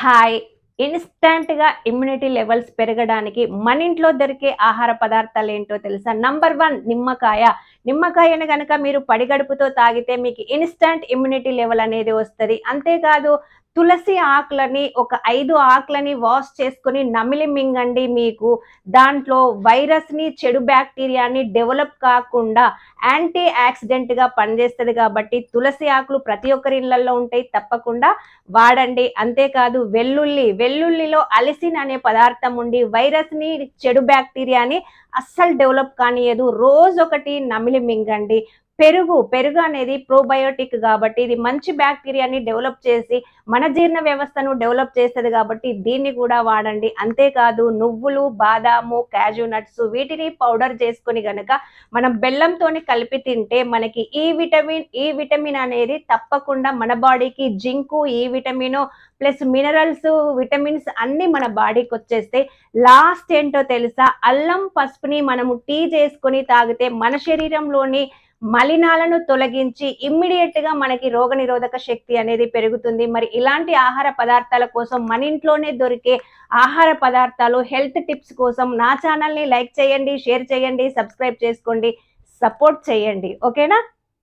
Hi. ఇన్‌స్టాంట్‌గా immunity levels పెరగడానికి మన ఇంట్లో దొరికే ఆహార పదార్థాలేంటో తెలుసా? నంబర్ 1 నిమ్మకాయ. నిమ్మకాయని గనక మీరు పడిగడుపుతో తాగితే మీకు ఇన్‌స్టాంట్ ఇమ్యూనిటీ లెవెల్ అనేది వస్తది. అంతేకాదు తులసి ఆకులని ఒక 5 ఆకులని వాష్ చేసుకొని నమిలి మింగండి. మీకు దాంట్లో వైరస్‌ని, చెడు బ్యాక్టీరియాని డెవలప్ కాకుండా యాంటీ ఆక్సిడెంట్‌గా పనిచేస్తది కాబట్టి తులసి ఆకులు ప్రతి ఒక్కరి ఇళ్లల్లో ఉంటాయి. తప్పకుండా వాడండి. అంతేకాదు వెల్లుల్లిలో అలిసిన్ అనే పదార్థం ఉండి వైరస్‌ని, చెడు బ్యాక్టీరియాని అస్సలు డెవలప్ కానీయదు. రోజొకటి నమిలి మింగండి. పెరుగు అనేది ప్రోబయోటిక్ కాబట్టి ఇది మంచి బ్యాక్టీరియాని డెవలప్ చేసి మన జీర్ణ వ్యవస్థను డెవలప్ చేస్తది కాబట్టి దీన్ని కూడా వాడండి. అంతేకాదు నువ్వులు, బాదాము, క్యాష్యూ నట్స్ వీటిని పౌడర్ చేసుకొని గనక మనం బెల్లంతోని కలిపి తింటే మనకి ఈ విటమిన్ అనేది తప్పకుండా మన బాడీకి జింకు, ఈ విటమిను ప్లస్ మినరల్స్, విటమిన్స్ అన్నీ మన బాడీకి వచ్చేస్తాయి. లాస్ట్ ఏంటో తెలుసా? అల్లం, పసుపుని మనము టీ చేసుకొని తాగితే మన శరీరంలోని మలినాలను తొలగించి ఇమ్మీడియట్‌గా మనకి రోగనిరోధక శక్తి అనేది పెరుగుతుంది. మరి ఇలాంటి ఆహార పదార్థాల కోసం మన ఇంట్లోనే దొరికే ఆహార పదార్థాలు, హెల్త్ టిప్స్ కోసం నా ఛానల్‌ని లైక్ చేయండి, షేర్ చేయండి, సబ్స్క్రైబ్ చేసుకోండి, సపోర్ట్ చేయండి. ఓకేనా?